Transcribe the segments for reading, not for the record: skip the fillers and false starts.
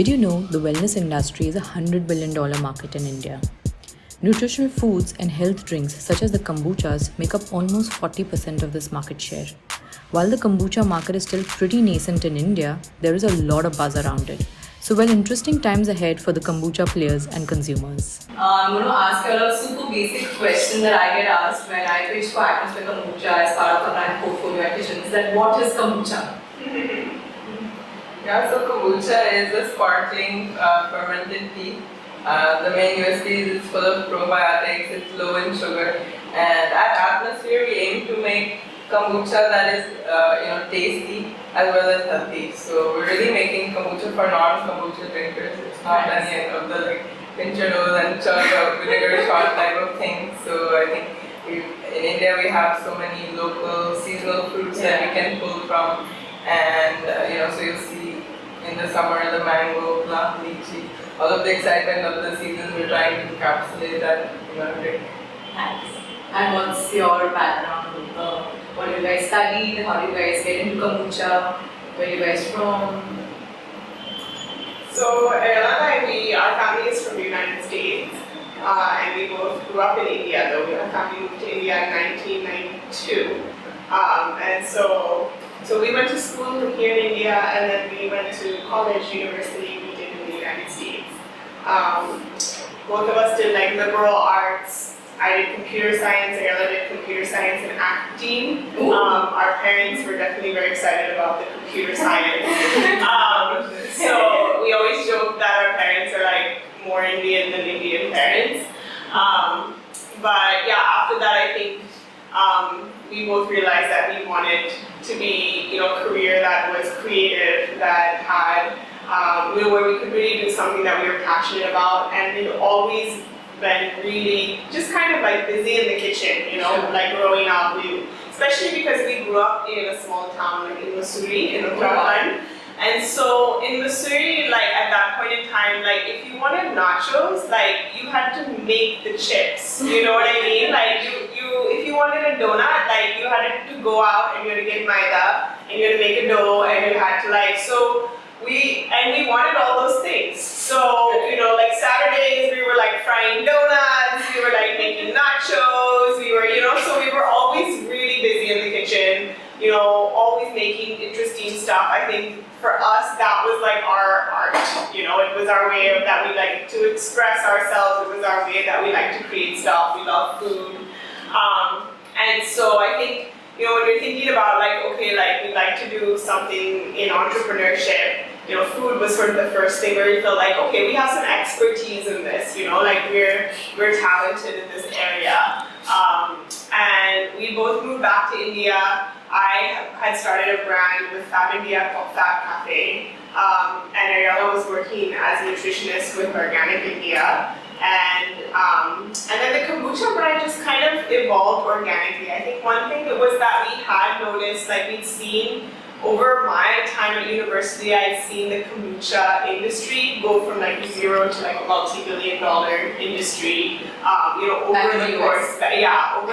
Did you know the wellness industry is a $100 billion market in India? Nutritional foods and health drinks such as the kombuchas make up almost 40% of this market share. While the kombucha market is still pretty nascent in India, there is a lot of buzz around it. So, interesting times ahead for the kombucha players and consumers. I'm going to ask you a super basic question that I get asked when I pitch for Atmosphere Kombucha as part of a brand portfolio at Kytchens, that what is kombucha? Yeah, so kombucha is a sparkling fermented tea. The main USP is it's full of probiotics, it's low in sugar, and at Atmosphere we aim to make kombucha that is tasty as well as healthy. So we're really making kombucha for non-kombucha drinkers. It's not any of the pincher nose and chug or vinegar shot type of thing. So I think in India we have so many local seasonal fruits that we can pull from, and so you'll see in the summer the mango, plum, lychee, all of the excitement of the season. We're trying to encapsulate that in our drink. Nice. And what's your background? What do you guys studied? How do you guys get into kombucha? Where are you guys from? So Ariella and I, our family is from the United States, and we both grew up in India. Though our family moved to India in 1992, and so we went to school here in India, and then we went to college, university. We did in the United States. Both of us did liberal arts. I did computer science, Ariella did computer science and acting. Our parents were definitely very excited about the computer science. So we always joke that our parents are more Indian than Indian parents. But yeah, after that I think we both realized that we wanted to be a career that was creative, that had where we could really do something that we were passionate about, and we've always been really just kind of busy in the kitchen, growing up. Especially because we grew up in a small town in Missouri, in Uttarakhand. And so in Missouri, at that point in time, if you wanted nachos, you had to make the chips. You know what I mean? If you wanted a donut, you had to go out and you had to get maida and you had to make a dough and you had to we wanted all those things. So, Saturdays we were frying donuts, we were making nachos, we were, so we were always really busy in the kitchen, always making interesting stuff. I think for us that was our art, it was our way that we like to express ourselves, it was our way that we like to create stuff, we love food. And so I think, when you're thinking about we'd like to do something in entrepreneurship, food was sort of the first thing where we felt okay, we have some expertise in this, we're talented in this area. And we both moved back to India. I had started a brand with Fab India called Fab Cafe. And Ariella was working as a nutritionist with Organic India. And then the kombucha brand just kind of evolved organically. I think one thing was that we had noticed, we'd seen over my time at university, I'd seen the kombucha industry go from zero to a multi-billion-dollar industry. Over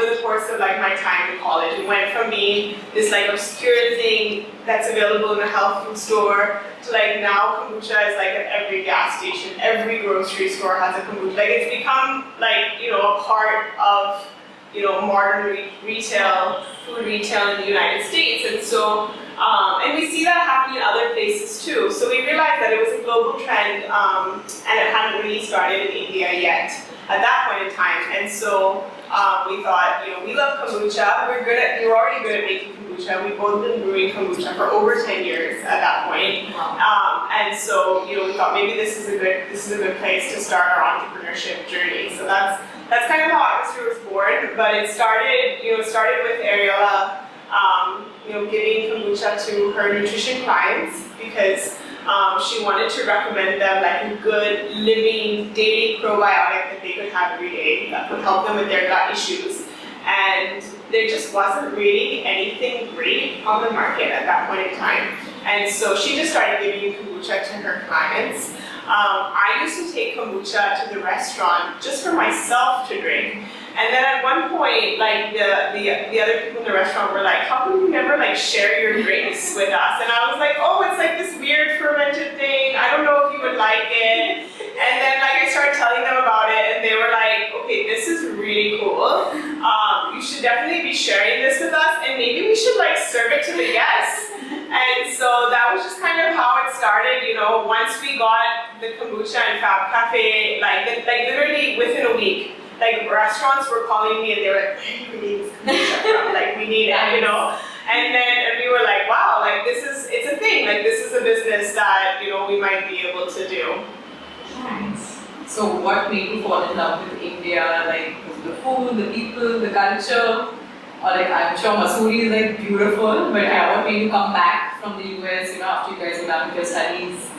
the course of my time in college, it went from being this obscure thing that's available in a health food store to now kombucha is at every gas station, every grocery store has a kombucha. It's become a part of modern retail, food retail in the United States, and so and we see that happening in other places too. So we realized that it was a global trend, and it hadn't really started in India yet at that point in time. And so we thought, we love kombucha. We're already good at making kombucha. We've both been brewing kombucha for over 10 years at that point. And so we thought maybe this is a good place to start our entrepreneurship journey. So that's kind of how Atmosphere was born. But it started with Ariella, giving kombucha to her nutrition clients because she wanted to recommend them a good living daily probiotic that they could have every day that would help them with their gut issues. And there just wasn't really anything great on the market at that point in time. And so she just started giving kombucha to her clients. I used to take kombucha to the restaurant just for myself to drink. And then at one point, the other people in the restaurant were how come you never share your drinks with us? And I was oh, it's this weird fermented thing. I don't know if you would so that was just kind of how it started. Once we got the kombucha and Fab Cafe, like literally within a week, like restaurants were calling me and they were like, "Where do we need this kombucha from? Like we need it, And then we were like, wow, like it's a thing. Like this is a business that we might be able to do. Nice. So what made you fall in love with India? Like was it the food, the people, the culture? Or like I'm sure Masuri is like beautiful, but what made you come back from the US, after you guys were done with your studies?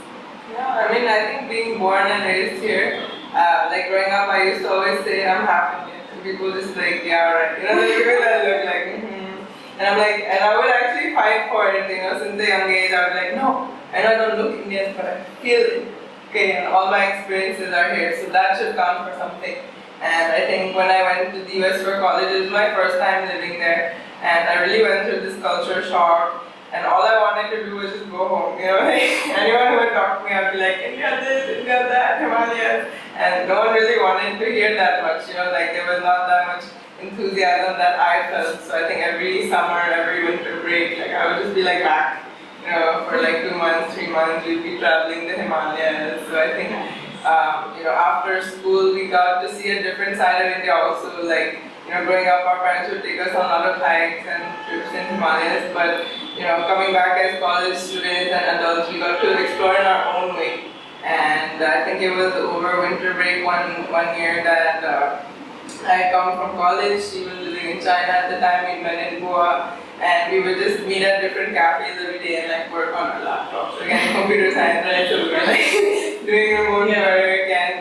Yeah, I mean, I think being born and raised here, like growing up, I used to always say I'm half Indian. And people just like, yeah, right. They give me that look like, And I'm like, and I would actually fight for it, since a young age. I would be like, no, I know I don't look Indian, but I feel it. Okay, and all my experiences are here, so that should count for something. And I think when I went to the US for college, it was my first time living there, and I really went through this culture shock. And all I wanted to do was just go home, anyone who would talk to me, I'd be like, India this, India that, Himalayas. And no one really wanted to hear that much, like there was not that much enthusiasm that I felt. So I think every summer, every winter break, like I would just be like back, for like 2 months, 3 months, we'd be traveling the Himalayas. So I think, after school, we got to see a different side of India also, like, growing up, our parents would take us on a lot of hikes and trips in Himalayas, but, coming back as college students and adults, we got to explore in our own way. And I think it was over winter break one year that I come from college. She was living in China at the time. We met in Goa, and we would just meet at different cafes every day and like work on our laptops. Again, computer science, right? So we were like doing remote work, and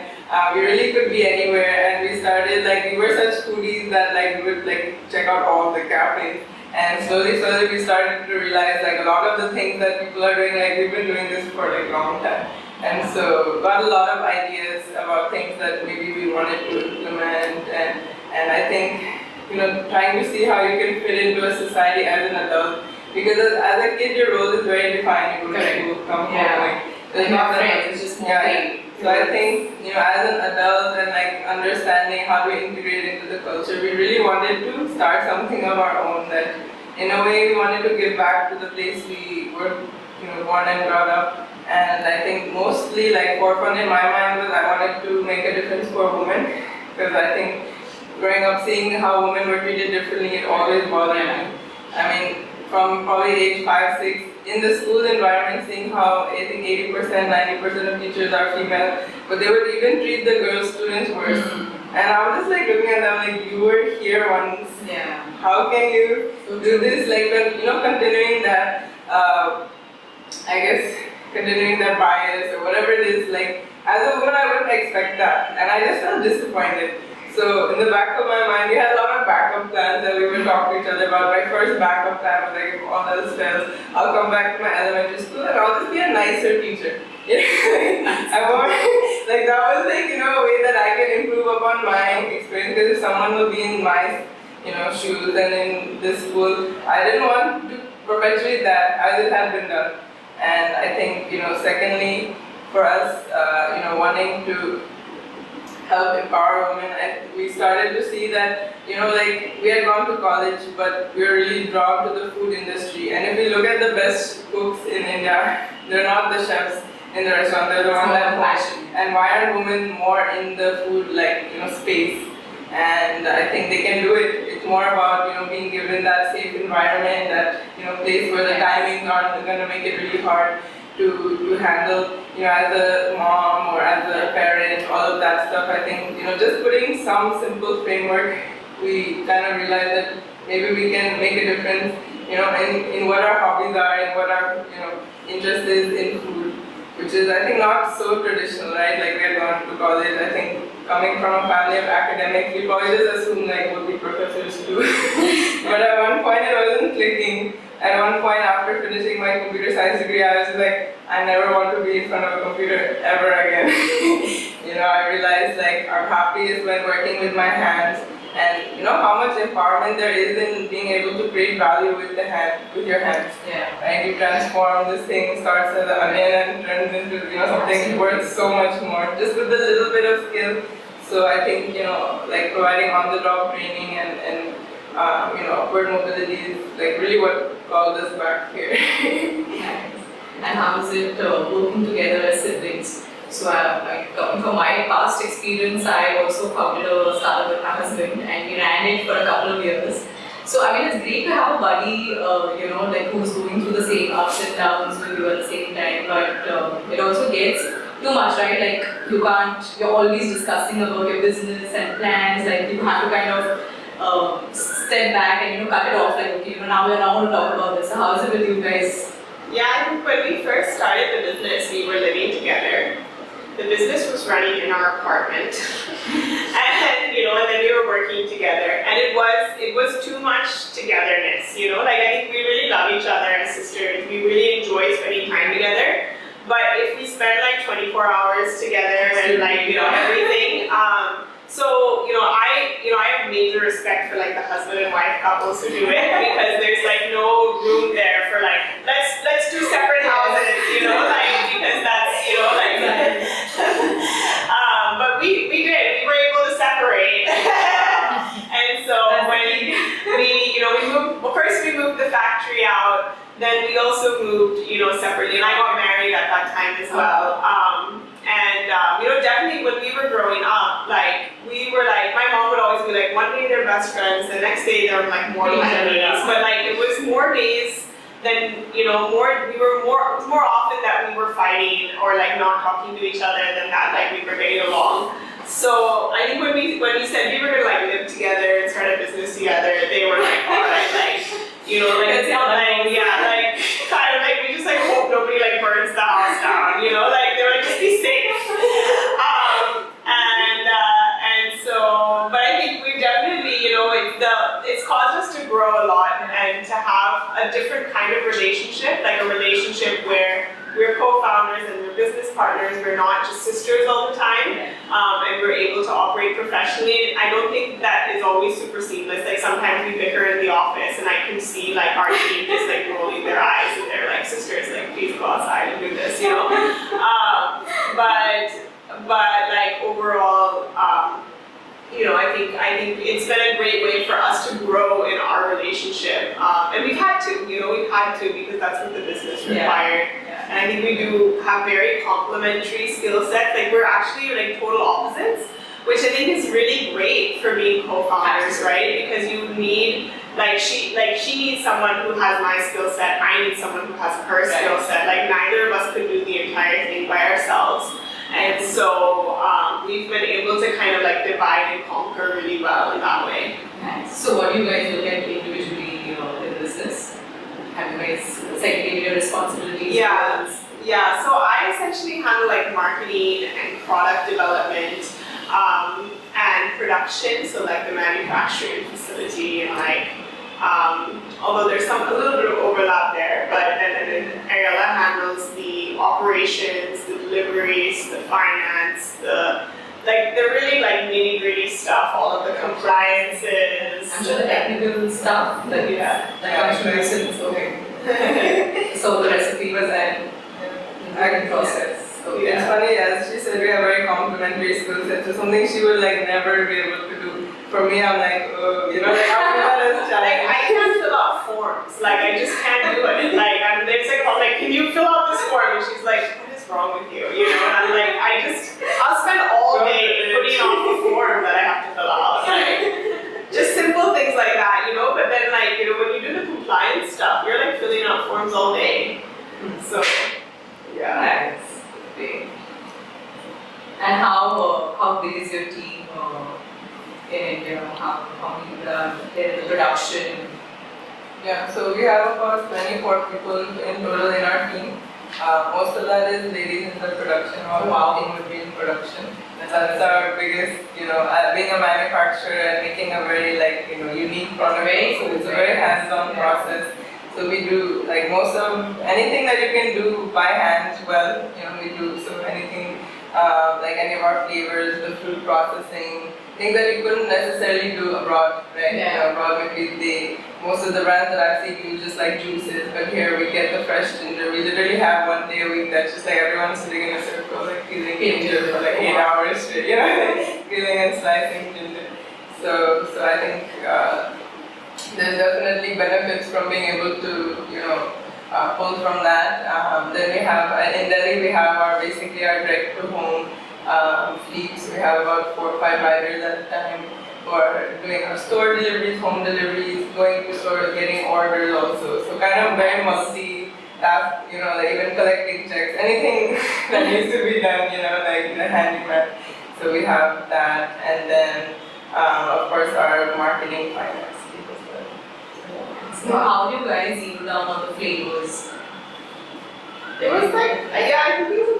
we really could be anywhere. And we started like we were such foodies that like we would like check out all the cafes. And slowly we started to realize like a lot of the things that people are doing, like we've been doing this for like a long time. And so got a lot of ideas about things that maybe we wanted to implement, and I think trying to see how you can fit into a society as an adult, because as a kid your role is very defined. You go to school, come home, like there's not that much. It's just more pain. So I think as an adult and like understanding how to integrate into the culture, we really wanted to start something of our own that in a way we wanted to give back to the place we were born and brought up. And I think mostly like forefront in my mind was I wanted to make a difference for women, because I think growing up seeing how women were treated differently, it always bothered me. I mean, from probably age 5, 6, in the school environment, seeing how I think 80%, 90% of teachers are female, but they would even treat the girl students worse. And I was just like looking at them like, you were here once. Yeah. How can you do this? Like, continuing that, I guess, continuing that bias or whatever it is, like, as a woman I wouldn't expect that. And I just felt disappointed. So in the back of my mind, we had a lot of backup plans that we would talk to each other about. My first backup plan was like, if all else fails, I'll come back to my elementary school and I'll just be a nicer teacher. I want, like that was like, a way that I can improve upon my experience, because if someone will be in my, shoes and in this school, I didn't want to perpetuate that as it had been done. And I think, secondly, for us, wanting to help empower women, we started to see that, like we had gone to college, but we were really drawn to the food industry. And if we look at the best cooks in India, they're not the chefs in the restaurant, they're the ones that fashion. And why aren't women more in the food, like, space? And I think they can do it. It's more about, being given that safe environment, that, place where the timings aren't going to make it really hard to handle, as a mom or as a parent, all of that stuff. I think, just putting some simple framework, we kind of realized that maybe we can make a difference, in what our hobbies are, and what our, interest is in food, which is, I think, not so traditional, right? Like we had gone to college. I think coming from a family of academics, we probably just assume like we'll be professors too. But at one point it wasn't clicking. At one point after finishing my computer science degree, I was like, I never want to be in front of a computer ever again. I realized like I'm happiest when working with my hands, and how much empowerment there is in being able to create value with your hands. Yeah. Right? You transform this thing, starts as an onion and turns into something worth so much more, just with a little bit of skill. So I think like providing on-the-job training and upward mobility is like really what called us back here. Nice. how is it working together as siblings? So, coming from my past experience, I also founded a startup with my husband, and we ran it for a couple of years. So, I mean, it's great to have a buddy, like who's going through the same ups and downs with you at the same time, but it also gets too much, right? Like, you're always discussing about your business and plans, like, you have to kind of step back and, cut it off, like, okay, now we're now going to talk about this. So, how is it with you guys? Yeah, I think when we first started the business, we were living together. The business was running in our apartment, and then we were working together, and it was too much togetherness. Like, I think we really love each other as sisters. We really enjoy spending time together. But if we spend like 24 hours together and like everything, I have major respect for like the husband and wife couples who do it, because there's like no room there for like let's do separate houses, like, because that's but we did. We were able to separate, and so when we moved. Well, first we moved the factory out. Then we also moved, separately, and I got married at that time as well. Definitely when we were growing up, like, we were like, my mom would always be like, one day they're best friends, the next day they're like mortal enemies. But like, it was more days than, it was more often that we were fighting or like not talking to each other than that, like, we were getting along. So I think when we said we were gonna like live together and start a business together, they were like, all right, like, kind of like, we just like hope nobody like burns the house down, like, they were like, just be safe. But I think we've definitely, it's caused us to grow a lot and to have a different kind of relationship, like a relationship where we're co-founders and we're business partners. We're not just sisters all the time, and we're able to operate professionally. I don't think that is always super seamless. Like, sometimes we bicker in the office, and I can see like our team just like rolling their eyes, and they're like, sisters, like, please go outside and do this, But like overall, I think it's been a great way for us to grow in our relationship, and we've had to, because that's what the business required. And I think we do have very complementary skill sets. Like, we're actually like total opposites, which I think is really great for being co-founders, right? Because you need, she needs someone who has my skill set. I need someone who has her skill set. Like, neither of us could do the entire thing by ourselves. And so we've been able to kind of like divide and conquer really well in that way. Nice. So what do you guys look at individually in business? Have you guys segregated your responsibilities? Yeah. So I essentially handle like marketing and product development and production. So like the manufacturing facility and like, although there's a little bit of overlap there, but then Ariella handles the operations, the deliveries, the finance, the really like nitty-gritty stuff, all of the compliances. I'm sure the technical stuff, okay. So the recipe was and process. Okay. It's funny, as she said, we have very complementary skill sets. So something she will like never be able to do. For me, I'm like, oh, like, how do that like, I can't fill out forms. Like, I just can't do it. Like, there's like, I'm like, can you fill out this form? And she's like, what is wrong with you? And I'm like, I'll spend all day putting out the form that I have to fill out. Like, just simple things like that, But then, like, when you do the compliance stuff, you're like filling out forms all day. So, yeah. Nice. Okay. And how big is your team in India? How many there in production? Yeah, so we have about 24 people in total in our team. Most of that is ladies in the production, or team would be in production. That's our biggest, being a manufacturer and making a very unique product. So it's a very hands-on process. So we do like most of anything that you can do by hand. Well, we do so anything like any of our flavors, the fruit processing, things that you couldn't necessarily do abroad, right? Yeah. Abroad maybe most of the brands that I've seen do just like juices, but here we get the fresh ginger. We literally have one day a week that's just like everyone's sitting in a circle, like peeling ginger for like 8 hours straight, peeling and slicing ginger. So I think there's definitely benefits from being able to, pull from that. Then then we have, in Delhi we have basically our direct to home fleets. We have about 4 or 5 riders at a time who are doing our store deliveries, home deliveries, going to store, getting orders also. So kind of very multi-task, like even collecting checks, anything that needs to be done, like in a handyman. So we have that, and then of course our marketing finance team as well. So how do you guys zero down on the flavors? It was like, yeah, I think it was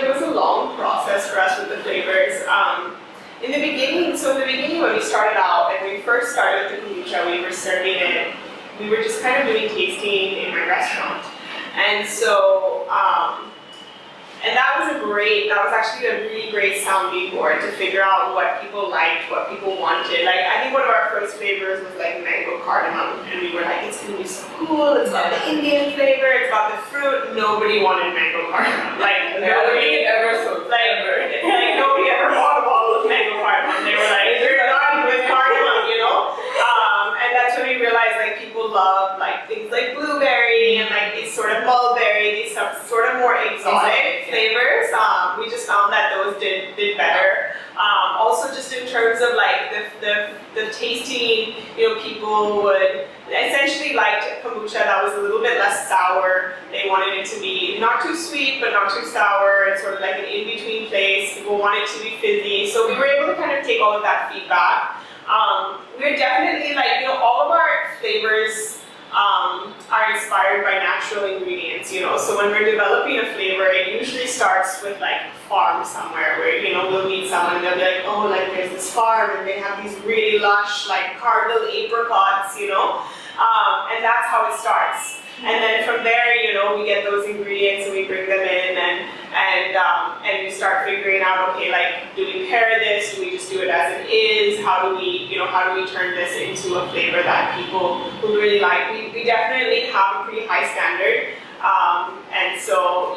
it was a long process for us with the flavors. In the beginning when we started out, and when we first started with the kombucha, we were serving it, we were just kind of doing tasting in my restaurant. And so, and that was actually a really great sounding board to figure out what people liked, what people wanted. Like, I think one of our first flavors was like mango cardamom, and we were like, it's gonna be so cool, it's got the Indian flavor, it's got the fruit. Nobody wanted mango cardamom. Like, nobody ever nobody ever bought a bottle of mango cardamom. They were like, you're done with cardamom, And that's when we realized like people love like things like blueberry and like these sort of mulberry, these sort of more exotic flavors. We just found that those did better. Also, just in terms of like the tasting, people would essentially like kombucha that was a little bit less sour. They wanted it to be not too sweet, but not too sour, and sort of like an in-between place. People wanted it to be fizzy. So we were able to kind of take all of that feedback. We're definitely like, all of our flavors are inspired by natural ingredients, So when we're developing a flavor, it usually starts with like a farm somewhere where, we'll meet someone and they'll be like, oh, like there's this farm and they have these really lush, like cardinal apricots, and that's how it starts. And then from there, we get those ingredients and we bring them in and we start figuring out, okay, like, do we pair this? Do we just do it as it is? How do we turn this into a flavor that people will really like? We definitely have a pretty high standard. And so,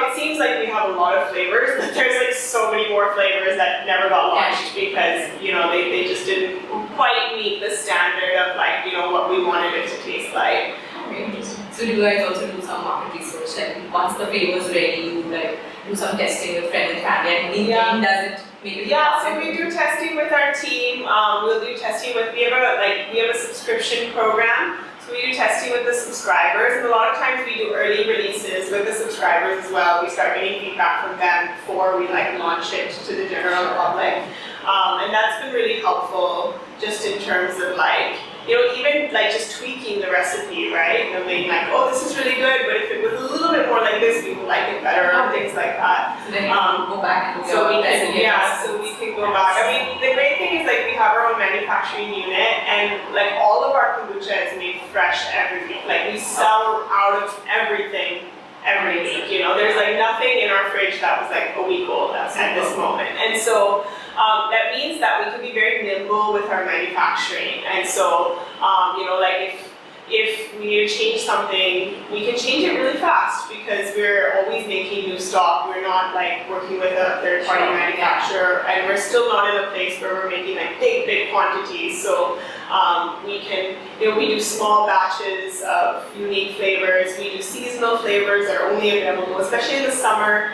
it seems like we have a lot of flavors, but there's like so many more flavors that never got launched because, they just didn't quite meet the standard of like, what we wanted it to taste like. Okay, interesting. So do you guys also do some market research? Like once the flavor's ready, you like do some testing with friends and family, and anything does it make it? Yeah, so we do testing with our team. We'll do testing with, we have a subscription program. So we do testing with the subscribers, and a lot of times we do early releases with the subscribers as well. We start getting feedback from them before we launch it to the general public. And that's been really helpful just in terms of even just tweaking the recipe, right? Being like, oh, this is really good, but if it was a little bit more like this, we would like it better, or things like that. So then you can go back and so we can go back. I mean, the great thing is we have our own manufacturing unit, and all of our kombucha is made fresh every week. We sell out of everything every week. There's nothing in our fridge that was a week old at this moment, and so. That means that we can be very nimble with our manufacturing, and so if we need to change something, we can change it really fast because we're always making new stock. We're not working with a third-party manufacturer, and we're still not in a place where we're making big quantities. So we can, we do small batches of unique flavors. We do seasonal flavors that are only available, especially in the summer.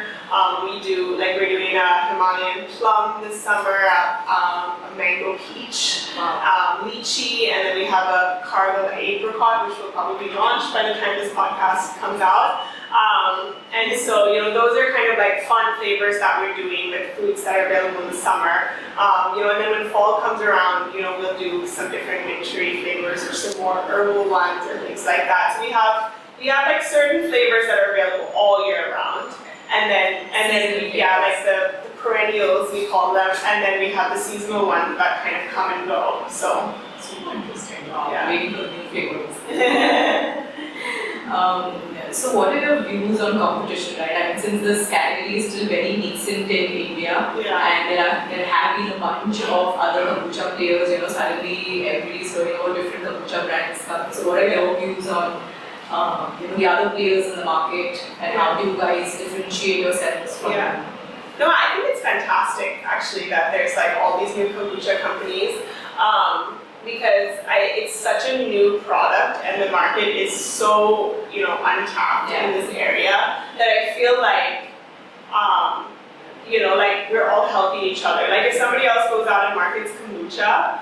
We do, we're doing a Himalayan plum this summer, a mango peach, lychee, and then we have a caramel apricot, which will probably be launched by the time this podcast comes out. And so, those are kind of fun flavors that we're doing with fruits that are available in the summer. And then when fall comes around, we'll do some different wintry flavors or some more herbal ones or things like that. So we have certain flavors that are available all year round. And then the perennials, we call them, and then we have the seasonal ones that kind of come and go. So super interesting. Yeah. Waiting for new flavors. So what are your views on competition, right? I mean, since this category is still very nascent in India, and there have been a bunch of other kombucha players, suddenly everybody's learning about different kombucha brands coming. So what are your views on the other players in the market, and how do you guys differentiate yourselves from them? No, I think it's fantastic actually that there's all these new kombucha companies. because it's such a new product and the market is so, untapped in this area that I feel like, like we're all helping each other. Like if somebody else goes out and markets kombucha,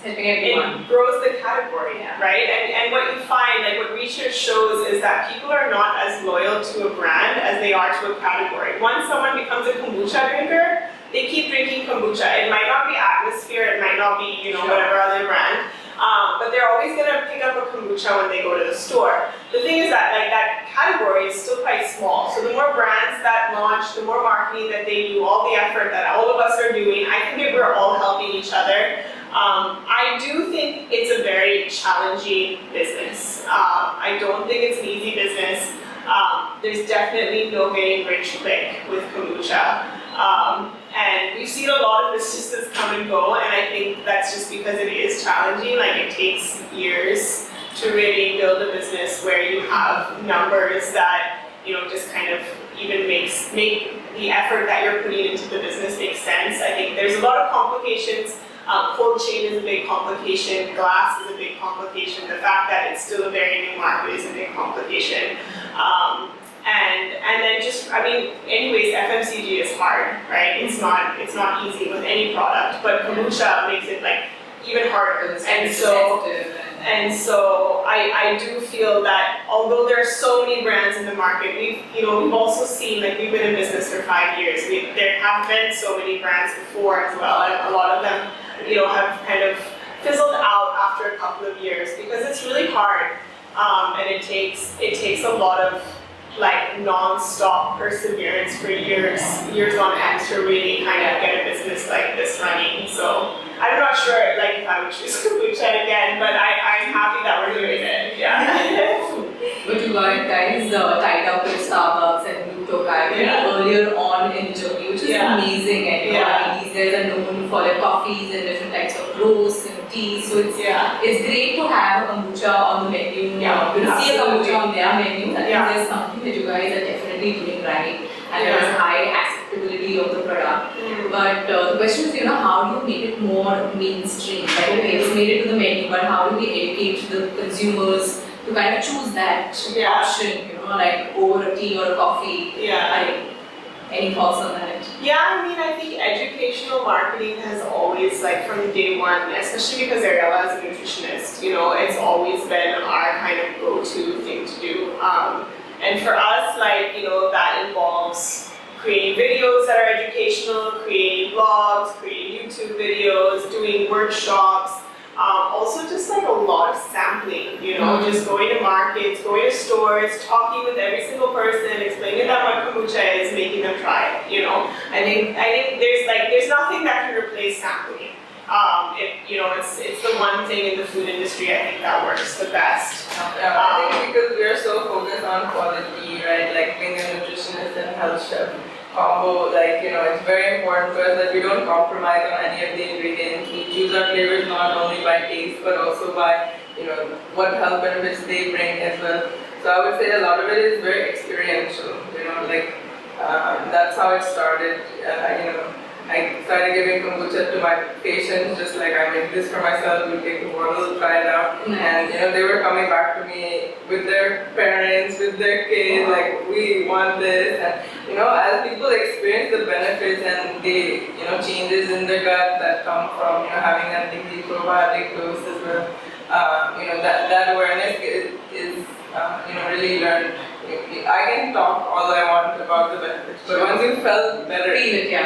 it grows the category, right? And what you find, like what research shows, is that people are not as loyal to a brand as they are to a category. Once someone becomes a kombucha drinker, they keep drinking kombucha. It might not be Atmosphere, it might not be, whatever other brand, but they're always gonna pick up a kombucha when they go to the store. The thing is that that category is still quite small. So the more brands that launch, the more marketing that they do, all the effort that all of us are doing, I think that we're all helping each other. I do think it's a very challenging business. I don't think it's an easy business. There's definitely no getting rich quick with kombucha. And we've seen a lot of businesses come and go, and I think that's just because it is challenging. Like it takes years to really build a business where you have numbers that, just kind of even make the effort that you're putting into the business make sense. I think there's a lot of complications. Cold chain is a big complication, glass is a big complication, the fact that it's still a very new market is a big complication. And then just, anyways, FMCG is hard, right? It's not easy with any product, but kombucha makes it like even harder. And so I do feel that although there are so many brands in the market, we've also seen, like we've been in business for 5 years. There have been so many brands before as well, and a lot of them, have kind of fizzled out after a couple of years because it's really hard, and it takes a lot of like non-stop perseverance for years on end to really kind of get a business like this running. So I'm not sure like if I would choose kombucha again, but I'm happy that we're doing it. Yeah. But you guys tied up with Starbucks and earlier on in the journey, which is amazing. And these guys are known for their coffees and different types of roasts and teas. So it's great to have a kombucha on the menu. To see a kombucha on their menu. I think there's something that you guys are definitely doing right, and there's high acceptability of the product. But the question is, how do you make it more mainstream? Like, okay, it's made it to the menu, but how do we educate the consumers to kind of choose that option, like over a tea or a coffee? Any thoughts on that? I think educational marketing has always, like from day one, especially because Ariella is a nutritionist, it's always been our kind of go-to thing to do. And for us, that involves creating videos that are educational, creating blogs, creating YouTube videos, doing workshops, also just like a lot of sampling, just going to markets, going to stores, talking with every single person, explaining them what kombucha is, making them try it, I think there's nothing that can replace sampling. It's the one thing in the food industry I think that works the best. I think because we're so focused on quality, right? Like being a nutritionist and health chef combo, it's very important for us that we don't compromise on any of the ingredients. We choose our flavors not only by taste but also by what health benefits they bring as well. So I would say a lot of it is very experiential. That's how it started. I started giving kombucha to my patients, just like I make this for myself, we take a bottle, try it out. And they were coming back to me with their parents, with their kids, like we want this. And as people experience the benefits and the changes in the gut that come from having that thinking probiotic dose as well, that awareness is really learned. I can talk all I want about the benefits, but once you felt better, then you're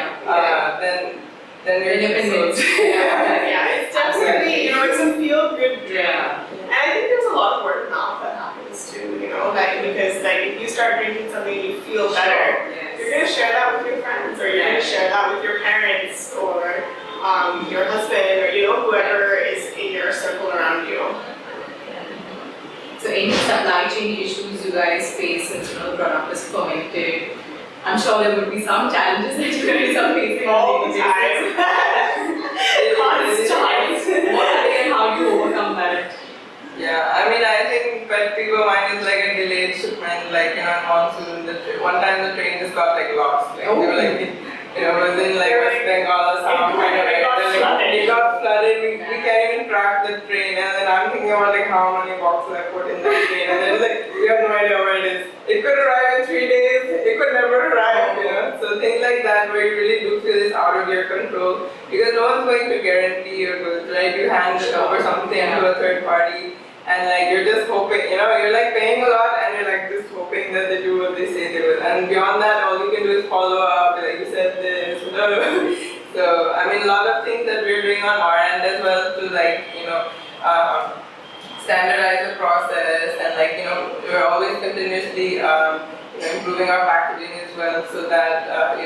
convinced. It's definitely, it's a feel-good drink. And I think there's a lot of word of mouth that happens too, because if you start drinking something and you feel better, you're going to share that with your friends, or you're going to share that with your parents, or your husband, or whoever is in your circle around you. So any supply chain issues you guys face since the product is fermented? I'm sure there would be some challenges that you guys are facing all the time. Constant. What are they and how do you overcome that? I think pet peeve of mine is like a delayed shipment, like monsoon. One time the train just got lost. They were was in like West Bengal or something. It got flooded. We can't even track the train, and then I'm thinking about like how many boxes I put in the train, and then it's like we have no idea where it is. It could arrive in 3 days. It could never arrive. So things like that where you really do feel it's out of your control because no one's going to guarantee your goods, right? You hand over something to a third party. And like you're just hoping, you're like paying a lot and you're like just hoping that they do what they say they will. And beyond that, all you can do is follow up, like you said this, So, I mean, a lot of things that we're doing on our end as well to like, standardize the process and like, we're always continuously improving our packaging as well so that,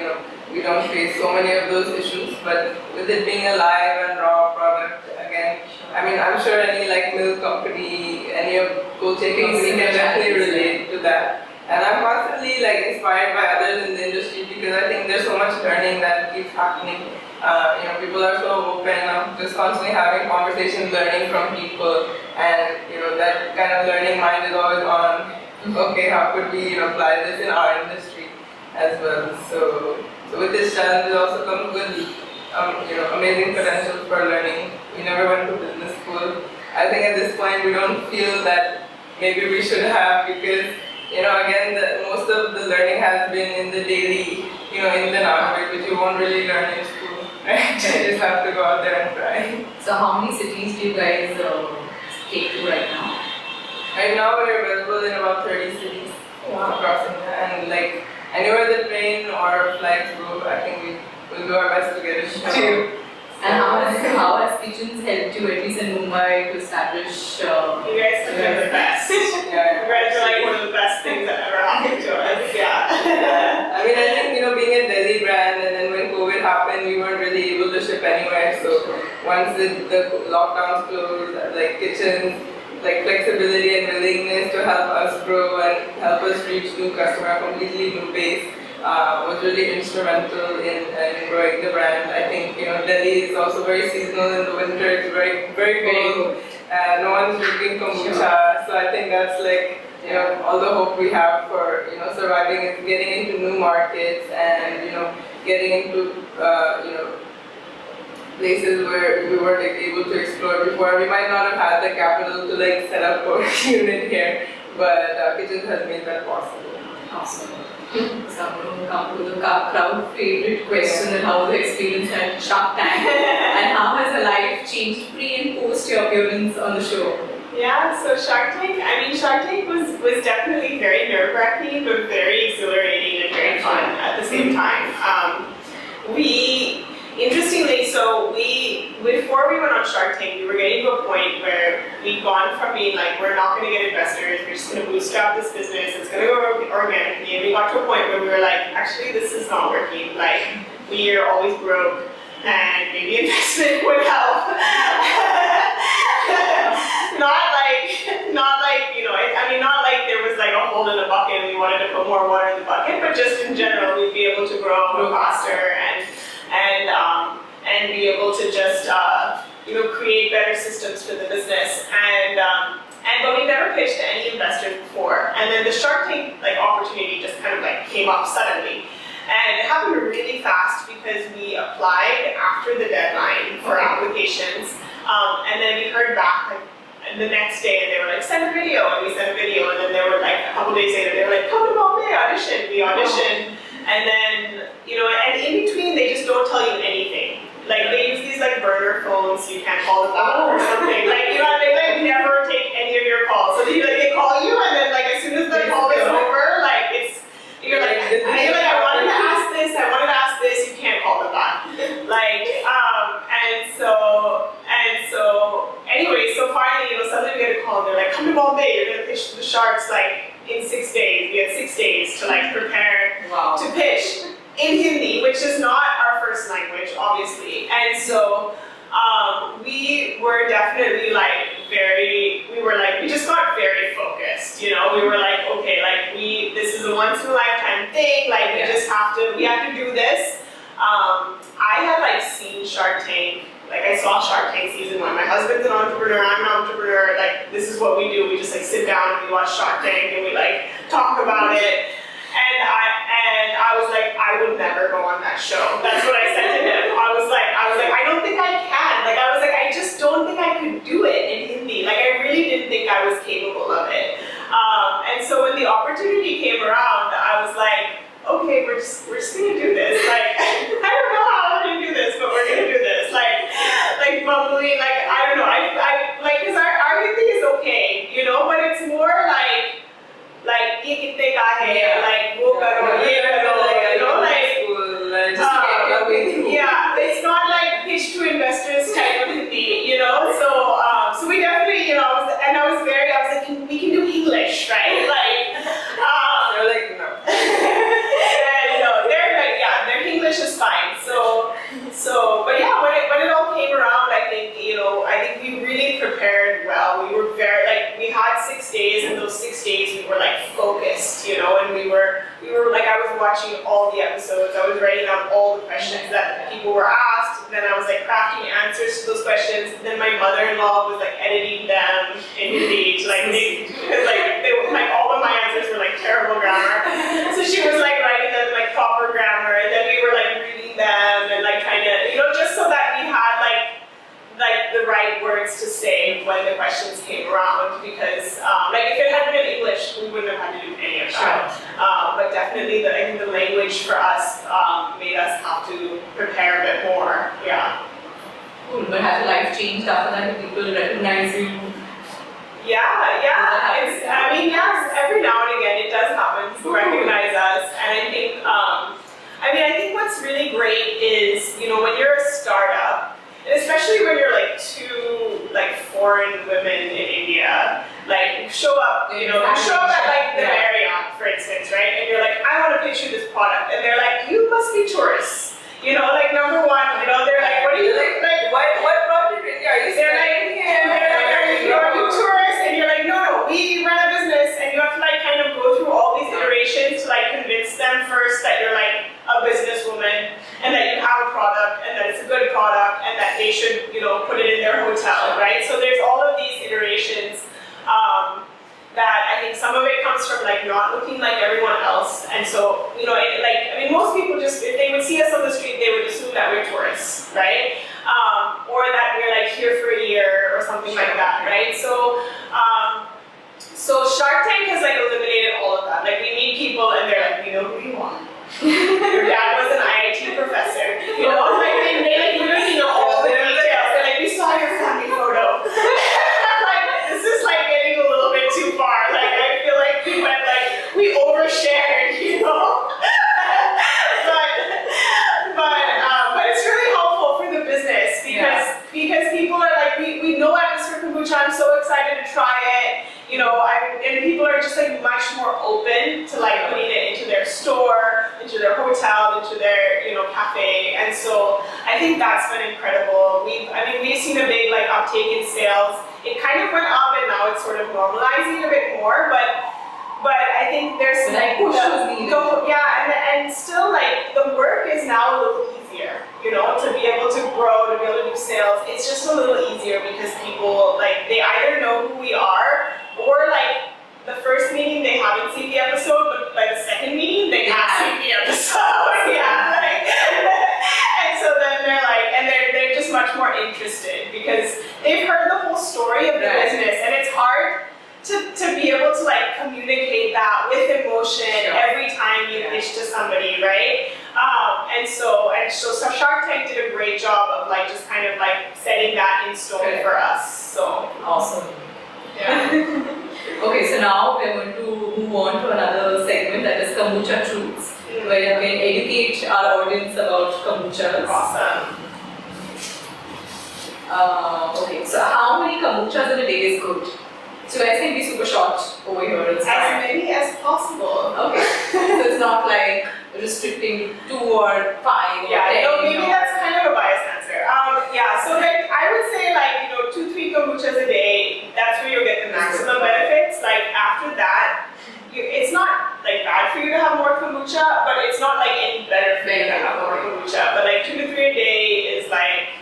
we don't face so many of those issues. But with it being a live and raw product, again, I mean, I'm sure any like milk company, any of coaching company can definitely relate to that. And I'm constantly like inspired by others in the industry because I think there's so much learning that keeps happening. People are so open. I'm just constantly having conversations, learning from people, and that kind of learning mind is always on. Okay, how could we apply this in our industry as well? So with this challenge also comes good, amazing potential for learning. We never went to business school. I think at this point we don't feel that maybe we should have because, again, most of the learning has been in the daily, in the now, which you won't really learn in school, right? You just have to go out there and try. So how many cities do you guys take to right now? Right now we're available in about 30 cities across India, and like anywhere the train or flights go, I think we'll do our best to get it to. And how has Kytchens helped you, at least in Mumbai, to establish? You guys have been the best. You guys are like one of the best things that ever happened to us. Yeah. I mean, I think being a Delhi brand, and then when COVID happened, we weren't really able to ship anywhere. So once the lockdowns closed, like Kytchens, like flexibility and willingness to help us grow and help us reach new customer, completely new base. Was really instrumental in growing the brand. I think Delhi is also very seasonal in the winter. It's very very cold. No one's drinking kombucha, so I think that's like all the hope we have for surviving is getting into new markets and getting into places where we weren't able to explore before. We might not have had the capital to like set up a unit here, but Kytchens has made that possible. Awesome. So I'm going to come to the crowd favorite question and how the experience at Shark Tank and how has the life changed pre and post your appearance on the show? Yeah, so Shark Tank was definitely very nerve-wracking but very exhilarating and very fun at the same time. Interestingly, before we went on Shark Tank, we were getting to a point where we'd gone from being like, we're not going to get investors, we're just going to bootstrap this business, it's going to go organically, and we got to a point where we were like, actually this is not working, like, we are always broke, and maybe investment would help. not like there was like a hole in the bucket and we wanted to put more water in the bucket, but just in general, we'd be able to grow faster and be able to just create better systems for the business. But we never pitched to any investors before. And then the Shark Tank opportunity just kind of came up suddenly. And it happened really fast because we applied after the deadline for applications. And then we heard back the next day and they were like, send a video, and we sent a video, and then they were like, a couple days later, they were like, come to Bombay, audition. We auditioned. And then, and in between, they just don't tell you anything. Like, they use these burner phones, so you can't call them back or something. They never take any of your calls. So they call you, and then as soon as the call is over, you're like, I wanted to ask this, you can't call them back. So finally, suddenly we get a call, and they're like, come to Bombay, you're gonna pitch to the Sharks in 6 days. We had 6 days to prepare to pitch in Hindi, which is not our first language, obviously. And so we were definitely we just got very focused, We were like, okay, this is a once in a lifetime thing, we have to do this. I had seen Shark Tank, I saw Shark Tank season 1. My husband's an entrepreneur, I'm an entrepreneur, this is what we do. We just sit down and we watch Shark Tank and we talk about it. And I was like, I would never go on that show. That's what I said to him. I was like, I don't think I can. Like, I was like, I just don't think I could do it in Hindi. Like, I really didn't think I was capable of it. And so when the opportunity came around, I was like, okay, we're just gonna do this. Like, I don't know how we're gonna do this, but we're gonna do this. Like bubbly, like, I don't know. I like, cause our Hindi is okay, you know, but it's more like ye kitne ka hai, like wo karo, ye karo, you know, like yeah, it's not like pitch to investors type of Hindi, you know. So we definitely, you know, I was like, we can do English, right? Like, they're like, no. and no, they're like, yeah, their English is fine. So, but yeah, when it all came around, I think we really prepared well. We were we had 6 days, and those 6 days we were like focused, you know, and we were like, I was watching all the episodes. I was writing down all the questions that people were asked. And then I was like crafting answers to those questions. And then my mother-in-law was like editing them in Hindi to because all of my answers were like terrible grammar. So she was like writing them like proper grammar, and then we were like reading them and like kind of, you know, just so that we had like the right words to say when the questions came around, because like if it had been English, we wouldn't have had to do any of that. But definitely, I think the language for us made us have to prepare a bit more. Yeah. Cool. But has your life changed after that? Do people recognize you? Yeah. I mean, yes. Every now and again, it does happen to recognize us, and I think I think what's really great is, you know, when you're a startup. And especially when you're like two like foreign women in India, like show up at like the Marriott, for instance, right? And you're like, I want to pitch you this product, and they're like, you must be tourists, you know, like number one, you know, they're like, what do you think? Like, what brought you to India? Are you are you tourists? And you're like, no, we run a business, and you have to like kind of go through all these iterations to like convince them first that you're like a businesswoman, and that you have a product, and that it's a good product, and that they should, you know, put it in their hotel, right? So there's all of these iterations that I think some of it comes from like not looking like everyone else, and so, you know, most people just, if they would see us on the street, they would assume that we're tourists, right? Or that we're like here for a year or something like that, right? So Shark Tank has like eliminated all of that. Like, we meet people and they're like, we know who you are. Your dad was an IIT professor, you know, like they literally know all the details. They're like, we saw your family photo. Like, this is like getting a little bit too far. Like, I feel like we overshared, you know. but it's really helpful for the business because people are like, we know Atmosphere Kombucha. I'm so excited to try it. You know, and people are just like much more open to like putting it into their store, into their hotel, into their, you know, cafe. And so I think that's been incredible. We've seen a big like uptake in sales. It kind of went up, and now it's sort of normalizing a bit more, but I think there's like and still like the work is now a little easier, you know, to be able to grow, to be able to do sales. It's just a little easier because people like, they either know who we are, or like the first meeting they haven't seen the episode, but by the second meeting they have seen the episode. And so then they're like, and they're just much more interested because they've heard the whole story of the business, and it's hard to be able to like communicate that with emotion every time you pitch to somebody, right? And so Shark Tank did a great job of like just kind of like setting that in stone for us. So awesome. Yeah. Okay, so now we're going to move on to another segment, that is Kombucha Truths, where you can educate our audience about kombuchas. Awesome. Okay, so how many kombuchas in a day is good? So guys can be super short over here. It's as many as possible. Okay. So it's not like restricting to 2 or 5 or 10. Maybe that's kind of a biased answer. So like I would say like, 2-3 kombuchas a day, that's where you'll get the maximum benefits. Like after that, it's not like bad for you to have more kombucha, but it's not like any better for you to have more kombucha. But like 2 to 3 a day is like,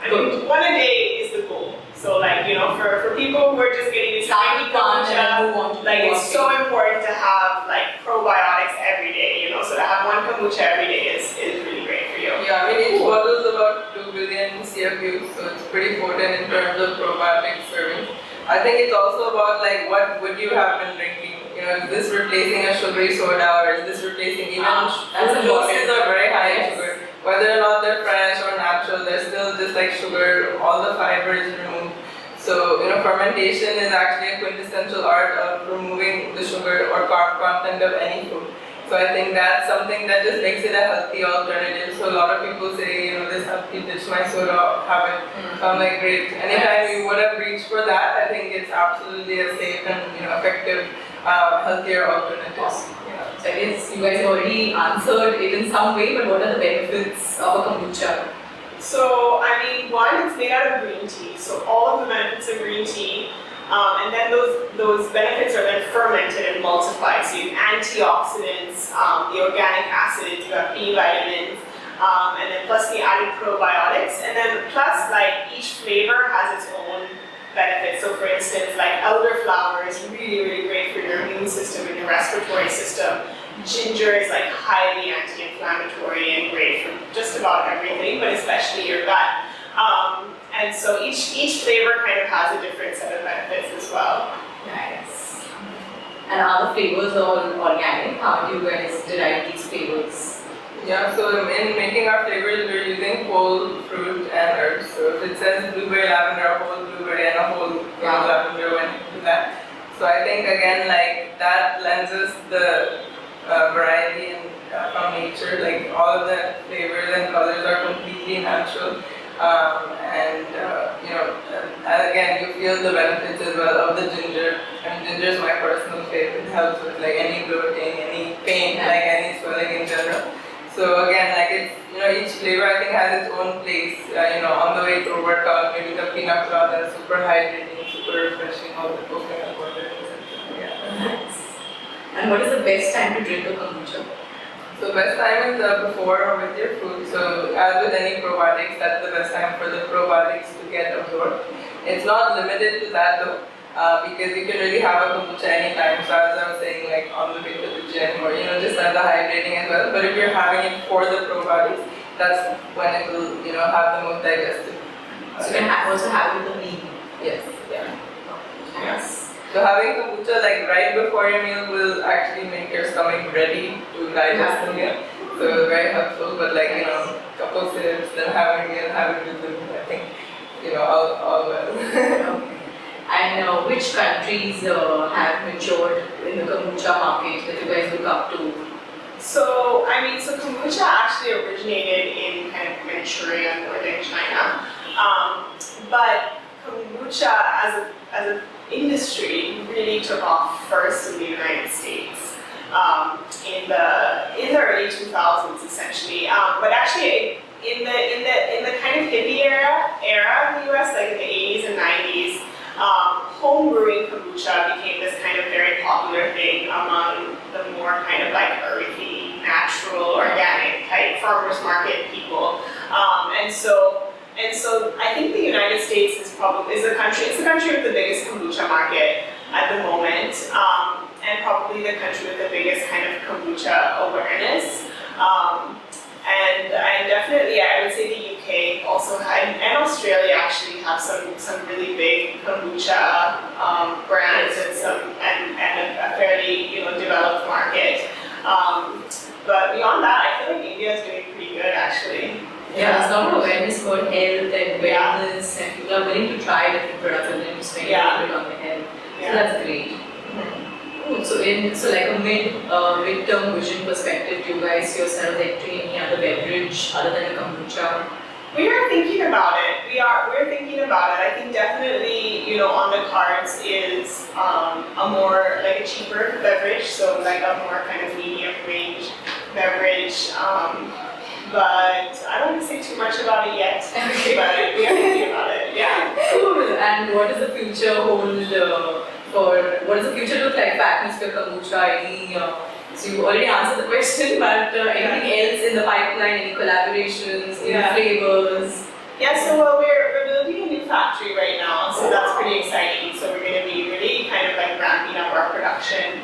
1 a day is the goal. So like, for people who are just getting into kombucha, like it's so important to have like probiotics every day, so to have one kombucha every day is really great for you. Yeah, I mean, each bottle is about 2 billion CFUs, so it's pretty potent in terms of probiotic servings. I think it's also about like what would you have been drinking? You know, is this replacing a sugary soda or is this replacing even fruit juices are very high in sugar. Whether or not they're fresh or natural, they're still just like sugar, all the fiber is removed. So, you know, fermentation is actually a quintessential art of removing the sugar or carb content of any food. So I think that's something that just makes it a healthy alternative. So a lot of people say, you know, this helped me ditch my soda habit. So I'm like, great. Anytime you would have reached for that, I think it's absolutely a safe and, you know, effective, healthier alternative. Awesome. Yeah. So I guess you guys already answered it in some way, but what are the benefits of a kombucha? So, I mean, one, it's made out of green tea, so all of the benefits of green tea, and then those benefits are then fermented and multiplied. So you have antioxidants, the organic acids, you have B vitamins, and then plus the added probiotics, and then plus like each flavor has its own benefits. So for instance, like elderflower is really, really great for your immune system and your respiratory system. Ginger is like highly anti-inflammatory and great for just about everything, but especially your gut. And so each flavor kind of has a different set of benefits as well. Nice. And are the flavors all organic? How do you guys derive these flavors? Yeah, so in making our flavors, we're using whole fruit and herbs. So if it says blueberry lavender, a whole blueberry and a whole lavender went into that. So I think again, like that lends us the variety and from nature. Like all of the flavors and colors are completely natural. You know, and again, you feel the benefits as well of the ginger. I mean, ginger is my personal favorite. It helps with like any bloating, any pain, like any swelling in general. So again, like it's, you know, each flavor I think has its own place. You know, on the way to workout, maybe the pina colada is super hydrating, super refreshing, all the coconut water, etc. Yeah. Nice. And what is the best time to drink a kombucha? So best time is before or with your food. So as with any probiotics, that's the best time for the probiotics to get absorbed. It's not limited to that though, because you can really have a kombucha anytime. So as I was saying, like on the way to the gym or, you know, just as a hydrating as well. But if you're having it for the probiotics, that's when it will, you know, have the most digestive. So you can also have it with a meal. Yes. Yeah. Yes. So having kombucha like right before your meal will actually make your stomach ready to digest the meal. So very helpful, but like, you know, couple sips, then having it with them, I think, you know, all well. Okay. And which countries have matured in the kombucha market that you guys look up to? So, I mean, so kombucha actually originated in kind of Manchuria, northern China. But kombucha as an industry really took off first in the United States in the early 2000s, essentially. But actually, in the kind of hippie era in the US, like in the 80s and 90s, home brewing kombucha became this kind of very popular thing among the more kind of like earthy, natural, organic type farmers market people. And so I think the United States is the country with the biggest kombucha market at the moment, and probably the country with the biggest kind of kombucha awareness. And definitely, I would say the UK also had, and Australia actually have some really big kombucha brands and a fairly, you know, developed market. But beyond that, I feel like India is doing pretty good actually. Yeah, there's a lot of awareness about health and wellness, and people are willing to try different products and then spend a little bit on the health. So that's great. Cool. So like a mid-term vision perspective, do you guys yourself entering any other beverage other than a kombucha? We are thinking about it. We're thinking about it. I think definitely, you know, on the cards is a more like a cheaper beverage, so like a more kind of medium range beverage. But I don't want to say too much about it yet. Okay. But we are thinking about it. Yeah. Cool. And what does the future hold what does the future look like for Atmosphere Kombucha? So you already answered the question, but anything else in the pipeline? Any collaborations, any flavors? Yeah. So we're building a new factory right now, so that's pretty exciting. So we're going to be really kind of like ramping up our production,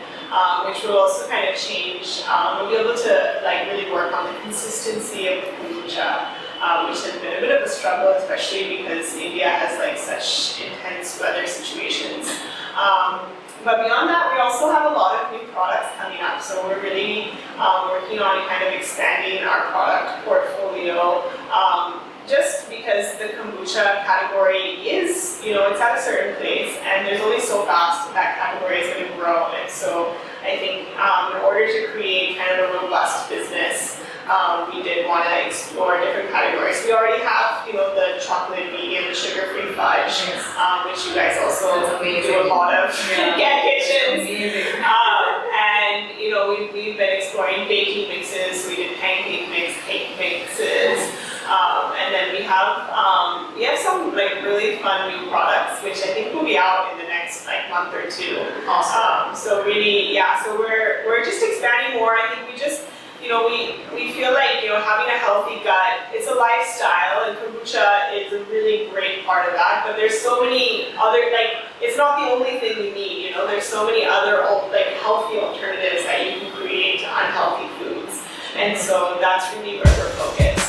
which will also kind of change. We'll be able to like really work on the consistency of the kombucha, which has been a bit of a struggle, especially because India has like such intense weather situations. But beyond that, we also have a lot of new products coming up. So we're really working on kind of expanding our product portfolio. Just because the kombucha category is, it's at a certain place, and there's only so fast that category is going to grow. And so I think in order to create kind of a robust business, we did want to explore different categories. We already have, the chocolate vegan, the sugar-free fudge, which you guys also do a lot of Kytchens. And we've been exploring baking mixes. We did pancake mix, cake mixes. And then we have some like really fun new products, which I think will be out in the next like month or two. Awesome. So really, so we're just expanding more. I think we just, we feel like, having a healthy gut, it's a lifestyle, and kombucha is a really great part of that. But there's so many other, like, it's not the only thing we need. There's so many other like healthy alternatives that you can create to unhealthy foods, and so that's really where we're focused.